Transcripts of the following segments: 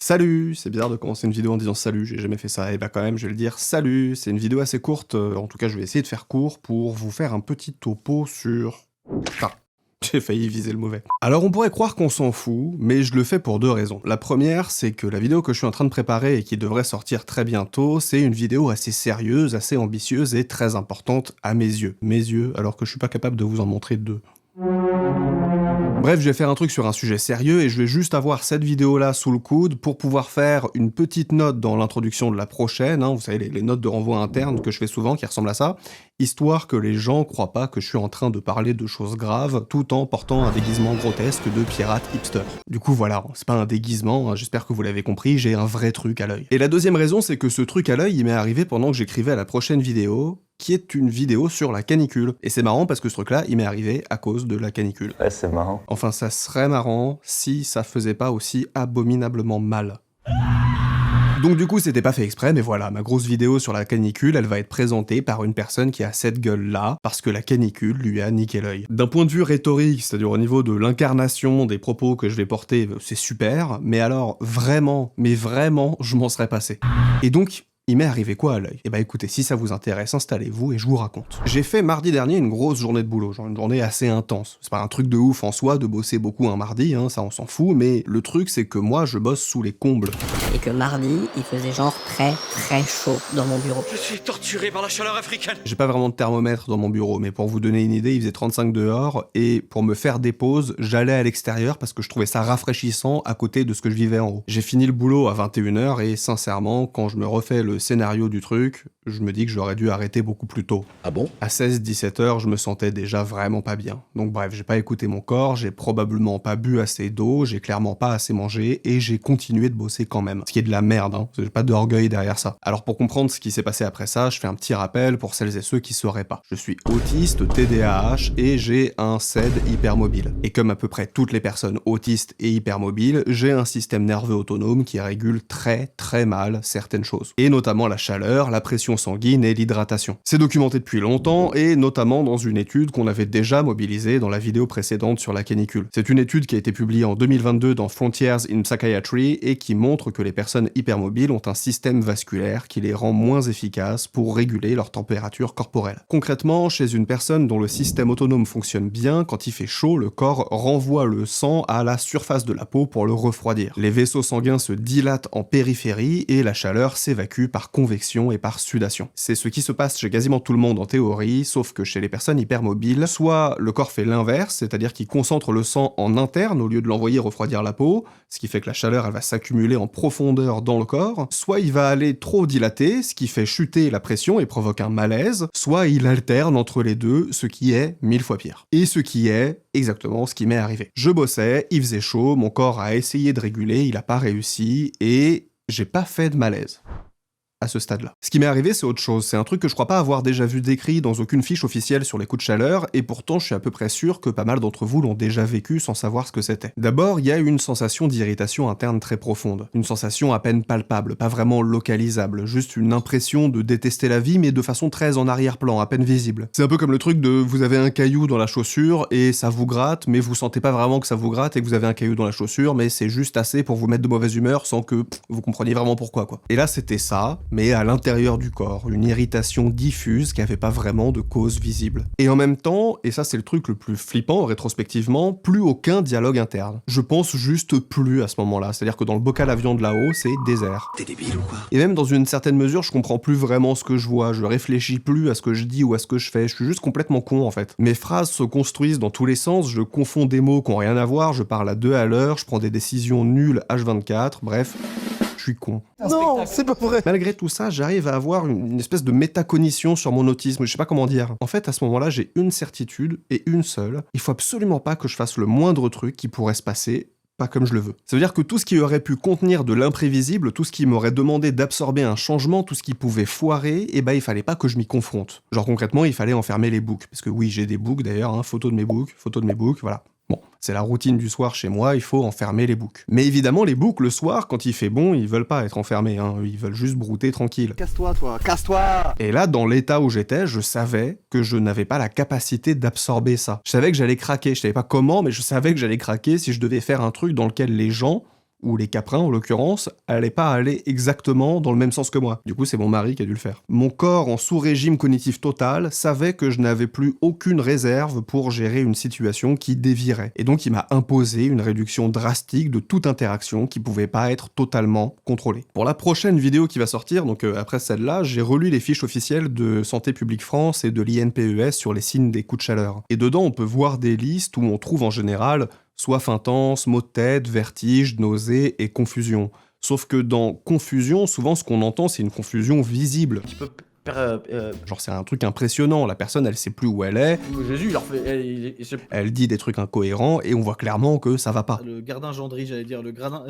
Salut! C'est bizarre de commencer une vidéo en disant salut, j'ai jamais fait ça, et bah quand même je vais le dire salut! C'est une vidéo assez courte, en tout cas je vais essayer de faire court pour vous faire un petit topo sur... Ah, j'ai failli viser le mauvais. Alors on pourrait croire qu'on s'en fout, mais je le fais pour deux raisons. La première, c'est que la vidéo que je suis en train de préparer et qui devrait sortir très bientôt, c'est une vidéo assez sérieuse, assez ambitieuse et très importante à mes yeux. Mes yeux, alors que je suis pas capable de vous en montrer deux. Bref, je vais faire un truc sur un sujet sérieux et je vais juste avoir cette vidéo-là sous le coude pour pouvoir faire une petite note dans l'introduction de la prochaine, hein, vous savez, les notes de renvoi interne que je fais souvent, qui ressemblent à ça, histoire que les gens croient pas que je suis en train de parler de choses graves, tout en portant un déguisement grotesque de pirate hipster. Du coup voilà, c'est pas un déguisement, hein, j'espère que vous l'avez compris, j'ai un vrai truc à l'œil. Et la deuxième raison, c'est que ce truc à l'œil, il m'est arrivé pendant que j'écrivais la prochaine vidéo, qui est une vidéo sur la canicule. Et c'est marrant parce que ce truc-là, il m'est arrivé à cause de la canicule. Ouais, c'est marrant. Enfin, ça serait marrant si ça faisait pas aussi abominablement mal. Donc du coup, c'était pas fait exprès, mais voilà, ma grosse vidéo sur la canicule, elle va être présentée par une personne qui a cette gueule-là, parce que la canicule lui a niqué l'œil. D'un point de vue rhétorique, c'est-à-dire au niveau de l'incarnation des propos que je vais porter, c'est super, mais alors vraiment, mais vraiment, je m'en serais passé. Et donc, il m'est arrivé quoi à l'œil? Eh bah écoutez, si ça vous intéresse, installez-vous et je vous raconte. J'ai fait mardi dernier une grosse journée de boulot, genre une journée assez intense. C'est pas un truc de ouf en soi de bosser beaucoup un mardi, hein, ça on s'en fout, mais le truc c'est que moi je bosse sous les combles. Et que mardi, il faisait genre très chaud dans mon bureau. Je suis torturé par la chaleur africaine. J'ai pas vraiment de thermomètre dans mon bureau, mais pour vous donner une idée, il faisait 35 dehors, et pour me faire des pauses, j'allais à l'extérieur parce que je trouvais ça rafraîchissant à côté de ce que je vivais en haut. J'ai fini le boulot à 21h, et sincèrement, quand je me refais le scénario du truc, je me dis que j'aurais dû arrêter beaucoup plus tôt. Ah bon? À 16-17h, je me sentais déjà vraiment pas bien. Donc bref, j'ai pas écouté mon corps, j'ai probablement pas bu assez d'eau, j'ai clairement pas assez mangé, et j'ai continué de bosser quand même. Ce qui est de la merde, hein, j'ai pas d'orgueil derrière ça. Alors pour comprendre ce qui s'est passé après ça, je fais un petit rappel pour celles et ceux qui sauraient pas. Je suis autiste, TDAH, et j'ai un CED hypermobile. Et comme à peu près toutes les personnes autistes et hypermobiles, j'ai un système nerveux autonome qui régule très mal certaines choses. Et notamment la chaleur, la pression sanguine et l'hydratation. C'est documenté depuis longtemps, et notamment dans une étude qu'on avait déjà mobilisée dans la vidéo précédente sur la canicule. C'est une étude qui a été publiée en 2022 dans Frontiers in Psychiatry et qui montre que les personnes hypermobiles ont un système vasculaire qui les rend moins efficaces pour réguler leur température corporelle. Concrètement, chez une personne dont le système autonome fonctionne bien, quand il fait chaud, le corps renvoie le sang à la surface de la peau pour le refroidir. Les vaisseaux sanguins se dilatent en périphérie et la chaleur s'évacue par convection et par sudation. C'est ce qui se passe chez quasiment tout le monde en théorie, sauf que chez les personnes hypermobiles, soit le corps fait l'inverse, c'est-à-dire qu'il concentre le sang en interne au lieu de l'envoyer refroidir la peau, ce qui fait que la chaleur elle va s'accumuler en profondeur dans le corps, soit il va aller trop dilater, ce qui fait chuter la pression et provoque un malaise, soit il alterne entre les deux, ce qui est 1000 fois pire. Et ce qui est exactement ce qui m'est arrivé. Je bossais, il faisait chaud, mon corps a essayé de réguler, il a pas réussi, et j'ai pas fait de malaise. À ce stade-là. Ce qui m'est arrivé, c'est autre chose. C'est un truc que je crois pas avoir déjà vu décrit dans aucune fiche officielle sur les coups de chaleur, et pourtant je suis à peu près sûr que pas mal d'entre vous l'ont déjà vécu sans savoir ce que c'était. D'abord, il y a une sensation d'irritation interne très profonde. Une sensation à peine palpable, pas vraiment localisable, juste une impression de détester la vie, mais de façon très en arrière-plan, à peine visible. C'est un peu comme le truc de vous avez un caillou dans la chaussure, et ça vous gratte, mais vous sentez pas vraiment que ça vous gratte, et que vous avez un caillou dans la chaussure, mais c'est juste assez pour vous mettre de mauvaise humeur sans que vous compreniez vraiment pourquoi, quoi. Et là, c'était ça, mais à l'intérieur du corps, une irritation diffuse qui avait pas vraiment de cause visible. Et en même temps, et ça c'est le truc le plus flippant rétrospectivement, plus aucun dialogue interne. Je pense juste plus à ce moment-là, c'est-à-dire que dans le bocal à viande là-haut, c'est désert. T'es débile ou quoi? Et même dans une certaine mesure, je comprends plus vraiment ce que je vois, je réfléchis plus à ce que je dis ou à ce que je fais, je suis juste complètement con en fait. Mes phrases se construisent dans tous les sens, je confonds des mots qui ont rien à voir, je parle à 2 à l'heure, je prends des décisions nulles H24, bref... Je suis con. Non, c'est pas vrai. Malgré tout ça, j'arrive à avoir une espèce de métacognition sur mon autisme, je sais pas comment dire. En fait, à ce moment-là, j'ai une certitude, et une seule. Il faut absolument pas que je fasse le moindre truc qui pourrait se passer pas comme je le veux. Ça veut dire que tout ce qui aurait pu contenir de l'imprévisible, tout ce qui m'aurait demandé d'absorber un changement, tout ce qui pouvait foirer, eh ben il fallait pas que je m'y confronte. Genre concrètement, il fallait enfermer les books. Parce que oui, j'ai des books d'ailleurs, hein, photos de mes books, voilà. Bon, c'est la routine du soir chez moi, il faut enfermer les boucs. Mais évidemment, les boucs, le soir, quand il fait bon, ils veulent pas être enfermés, hein, ils veulent juste brouter tranquille. Casse-toi, toi, casse-toi. Et là, dans l'état où j'étais, je savais que je n'avais pas la capacité d'absorber ça. Je savais que j'allais craquer, je savais pas comment, mais je savais que j'allais craquer si je devais faire un truc dans lequel les gens ou les caprins en l'occurrence, allaient pas aller exactement dans le même sens que moi. Du coup, c'est mon mari qui a dû le faire. Mon corps, en sous-régime cognitif total, savait que je n'avais plus aucune réserve pour gérer une situation qui dévierait. Et donc, il m'a imposé une réduction drastique de toute interaction qui pouvait pas être totalement contrôlée. Pour la prochaine vidéo qui va sortir, donc après celle-là, j'ai relu les fiches officielles de Santé publique France et de l'INPES sur les signes des coups de chaleur. Et dedans, on peut voir des listes où on trouve en général soif intense, maux de tête, vertige, nausées et confusion. Sauf que dans confusion, souvent ce qu'on entend, c'est une confusion visible. Tu peux Genre c'est un truc impressionnant, la personne elle sait plus où elle est, Jésus, il leur fait. elle dit des trucs incohérents et on voit clairement que ça va pas. Le gardin Gendry, j'allais dire, le gradin.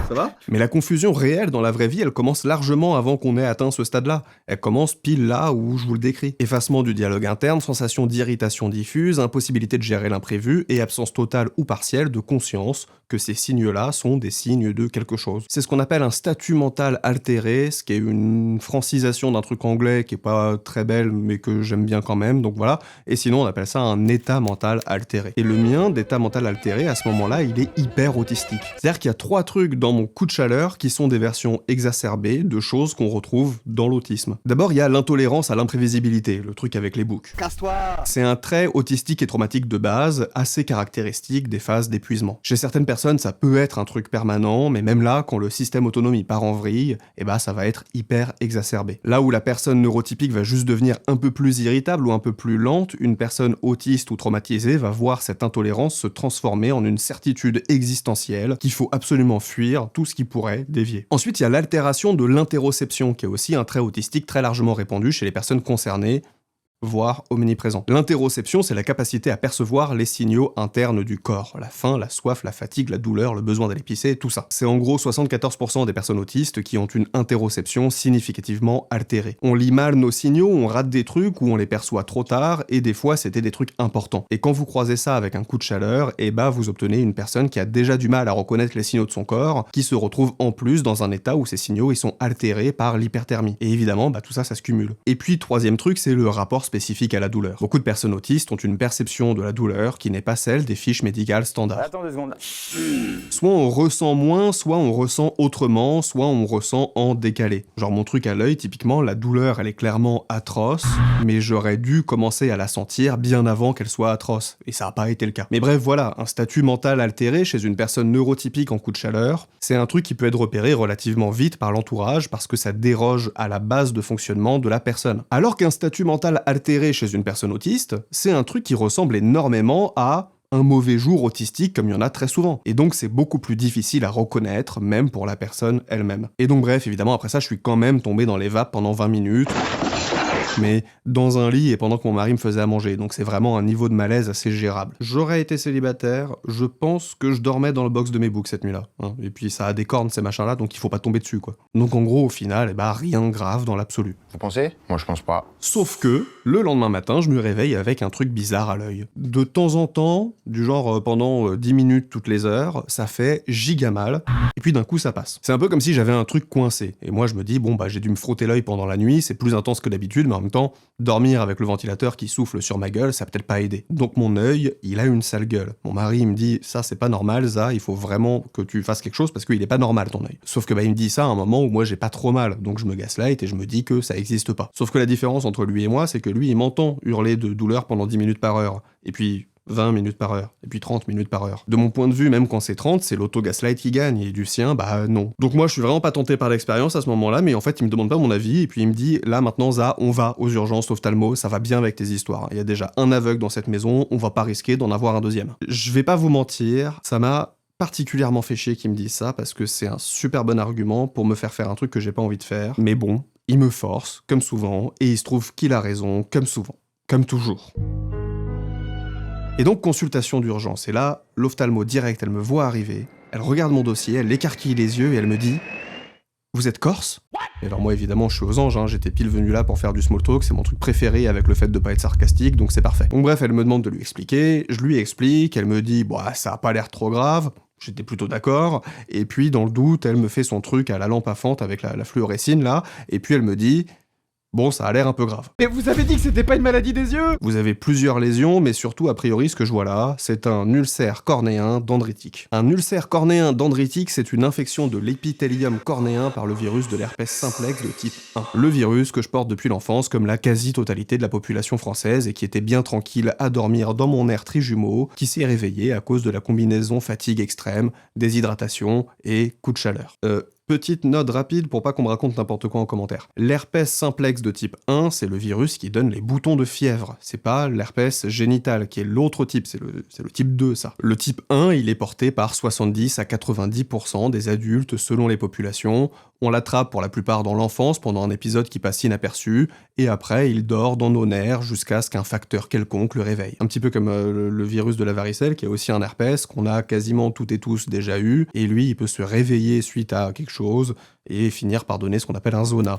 Ça va? Mais la confusion réelle dans la vraie vie, elle commence largement avant qu'on ait atteint ce stade-là. Elle commence pile là où je vous le décris. Effacement du dialogue interne, sensation d'irritation diffuse, impossibilité de gérer l'imprévu et absence totale ou partielle de conscience que ces signes-là sont des signes de quelque chose. C'est ce qu'on appelle un statut mental altéré, ce qui est une francisation d'un truc anglais qui est pas très belle mais que j'aime bien quand même, donc voilà. Et sinon on appelle ça un état mental altéré. Et le mien d'état mental altéré, à ce moment-là, il est hyper autistique. C'est-à-dire qu'il y a 3 trucs dans mon coup de chaleur qui sont des versions exacerbées de choses qu'on retrouve dans l'autisme. D'abord, il y a l'intolérance à l'imprévisibilité, le truc avec les boucs. Casse-toi! C'est un trait autistique et traumatique de base, assez caractéristique des phases d'épuisement. Chez certaines personnes, ça peut être un truc permanent, mais même là, quand le système autonome il part en vrille, ça va être hyper exacerbé. Là où la personne neurotypique va juste devenir un peu plus irritable ou un peu plus lente, une personne autiste ou traumatisée va voir cette intolérance se transformer en une certitude existentielle qu'il faut absolument fuir tout ce qui pourrait dévier. Ensuite, il y a l'altération de l'interoception, qui est aussi un trait autistique très largement répandu chez les personnes concernées, voire omniprésent. L'interoception, c'est la capacité à percevoir les signaux internes du corps. La faim, la soif, la fatigue, la douleur, le besoin d'aller pisser, tout ça. C'est en gros 74% des personnes autistes qui ont une interoception significativement altérée. On lit mal nos signaux, on rate des trucs ou on les perçoit trop tard, et des fois c'était des trucs importants. Et quand vous croisez ça avec un coup de chaleur, vous obtenez une personne qui a déjà du mal à reconnaître les signaux de son corps, qui se retrouve en plus dans un état où ces signaux ils sont altérés par l'hyperthermie. Et évidemment, tout ça, ça se cumule. Et puis, troisième truc, c'est le rapport spécifique à la douleur. Beaucoup de personnes autistes ont une perception de la douleur qui n'est pas celle des fiches médicales standards. Attends 2 secondes. Soit on ressent moins, soit on ressent autrement, soit on ressent en décalé. Genre mon truc à l'œil, typiquement, la douleur elle est clairement atroce, mais j'aurais dû commencer à la sentir bien avant qu'elle soit atroce, et ça n'a pas été le cas. Mais bref, voilà, un statut mental altéré chez une personne neurotypique en coup de chaleur, c'est un truc qui peut être repéré relativement vite par l'entourage parce que ça déroge à la base de fonctionnement de la personne. Alors qu'un statut mental altéré chez une personne autiste, c'est un truc qui ressemble énormément à un mauvais jour autistique comme il y en a très souvent. Et donc c'est beaucoup plus difficile à reconnaître, même pour la personne elle-même. Et donc bref, évidemment, après ça, je suis quand même tombé dans les vapes pendant 20 minutes. Mais dans un lit et pendant que mon mari me faisait à manger, donc c'est vraiment un niveau de malaise assez gérable. J'aurais été célibataire, je pense que je dormais dans le box de mes boucs cette nuit-là. Hein. Et puis ça a des cornes ces machins-là, donc il faut pas tomber dessus quoi. Donc en gros au final, rien de grave dans l'absolu. Vous pensez? Moi je pense pas. Sauf que, le lendemain matin, je me réveille avec un truc bizarre à l'œil. De temps en temps, du genre pendant 10 minutes toutes les heures, ça fait giga mal, et puis d'un coup ça passe. C'est un peu comme si j'avais un truc coincé, et moi je me dis, j'ai dû me frotter l'œil pendant la nuit, c'est plus intense que d'habitude, mais en même temps, dormir avec le ventilateur qui souffle sur ma gueule, ça a peut-être pas aidé. Donc mon œil, il a une sale gueule. Mon mari, il me dit, ça c'est pas normal, ça, il faut vraiment que tu fasses quelque chose parce qu'il est pas normal ton œil. Sauf que il me dit ça à un moment où moi j'ai pas trop mal, donc je me gaslight et je me dis que ça existe pas. Sauf que la différence entre lui et moi, c'est que lui, il m'entend hurler de douleur pendant 10 minutes par heure. Et puis 20 minutes par heure, et puis 30 minutes par heure. De mon point de vue, même quand c'est 30, c'est l'auto-gaslight qui gagne, et du sien, non. Donc moi, je suis vraiment pas tenté par l'expérience à ce moment-là, mais en fait, il me demande pas mon avis, et puis il me dit, là, maintenant, on va aux urgences ophtalmo, ça va bien avec tes histoires. Il y a déjà un aveugle dans cette maison, on va pas risquer d'en avoir un deuxième. Je vais pas vous mentir, ça m'a particulièrement fait chier qu'il me dise ça, parce que c'est un super bon argument pour me faire un truc que j'ai pas envie de faire, mais bon, il me force, comme souvent, et il se trouve qu'il a raison, comme souvent. Comme toujours. Et donc, consultation d'urgence. Et là, l'ophtalmo direct, elle me voit arriver, elle regarde mon dossier, elle écarquille les yeux et elle me dit « Vous êtes corse ?» Et alors moi, évidemment, je suis aux anges, j'étais pile venu là pour faire du small talk, c'est mon truc préféré avec le fait de pas être sarcastique, donc c'est parfait. Donc bref, elle me demande de lui expliquer, je lui explique, elle me dit « ça a pas l'air trop grave », j'étais plutôt d'accord, et puis dans le doute, elle me fait son truc à la lampe à fente avec la fluorescine là, et puis elle me dit « Bon, ça a l'air un peu grave. Mais vous avez dit que c'était pas une maladie des yeux! Vous avez plusieurs lésions, mais surtout, a priori, ce que je vois là, c'est un ulcère cornéen dendritique. Un ulcère cornéen dendritique, c'est une infection de l'épithélium cornéen par le virus de l'herpès simplex de type 1. Le virus que je porte depuis l'enfance, comme la quasi-totalité de la population française, et qui était bien tranquille à dormir dans mon air trijumeau, qui s'est réveillé à cause de la combinaison fatigue extrême, déshydratation et coup de chaleur. Petite note rapide pour pas qu'on me raconte n'importe quoi en commentaire. L'herpès simplex de type 1, c'est le virus qui donne les boutons de fièvre. C'est pas l'herpès génital, qui est l'autre type, c'est le type 2, ça. Le type 1, il est porté par 70 à 90% des adultes selon les populations. On l'attrape pour la plupart dans l'enfance pendant un épisode qui passe inaperçu, et après il dort dans nos nerfs jusqu'à ce qu'un facteur quelconque le réveille. Un petit peu comme le virus de la varicelle, qui est aussi un herpès, qu'on a quasiment toutes et tous déjà eu, et lui il peut se réveiller suite à quelque chose, et finir par donner ce qu'on appelle un zona.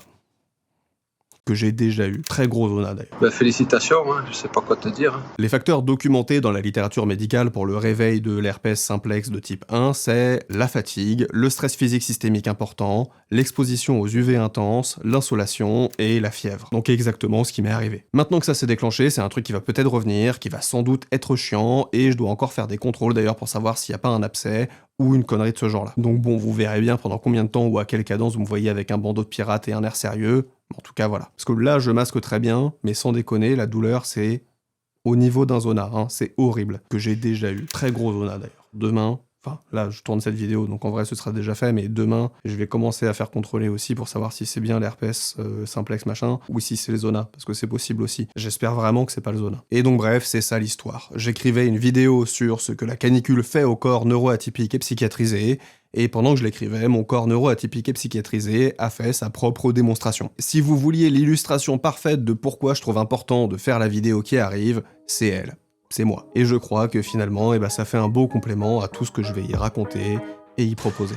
Que j'ai déjà eu. Très gros zona d'ailleurs. Bah, félicitations, hein, je sais pas quoi te dire. Les facteurs documentés dans la littérature médicale pour le réveil de l'herpès simplex de type 1, c'est la fatigue, le stress physique systémique important, l'exposition aux UV intenses, l'insolation et la fièvre. Donc exactement ce qui m'est arrivé. Maintenant que ça s'est déclenché, c'est un truc qui va peut-être revenir, qui va sans doute être chiant, et je dois encore faire des contrôles d'ailleurs pour savoir s'il n'y a pas un abcès ou une connerie de ce genre-là. Donc bon, vous verrez bien pendant combien de temps ou à quelle cadence vous me voyez avec un bandeau de pirate et un air sérieux. En tout cas, voilà. Parce que là, je masque très bien, mais sans déconner, la douleur, c'est au niveau d'un zona, hein. C'est horrible, que j'ai déjà eu. Très gros zona, d'ailleurs. Demain, enfin, là, je tourne cette vidéo, donc en vrai, ce sera déjà fait, mais demain, je vais commencer à faire contrôler aussi pour savoir si c'est bien l'herpès simplex machin, ou si c'est le zona, parce que c'est possible aussi. J'espère vraiment que c'est pas le zona. Et donc, bref, c'est ça l'histoire. J'écrivais une vidéo sur ce que la canicule fait au corps neuroatypique et psychiatrisé, et pendant que je l'écrivais, mon corps neuroatypique et psychiatrisé a fait sa propre démonstration. Si vous vouliez l'illustration parfaite de pourquoi je trouve important de faire la vidéo qui arrive, c'est elle. C'est moi. Et je crois que finalement, ça fait un beau complément à tout ce que je vais y raconter et y proposer.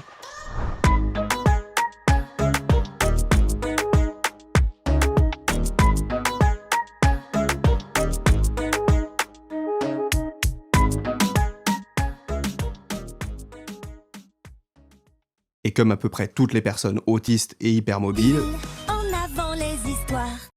Et comme à peu près toutes les personnes autistes et hypermobiles,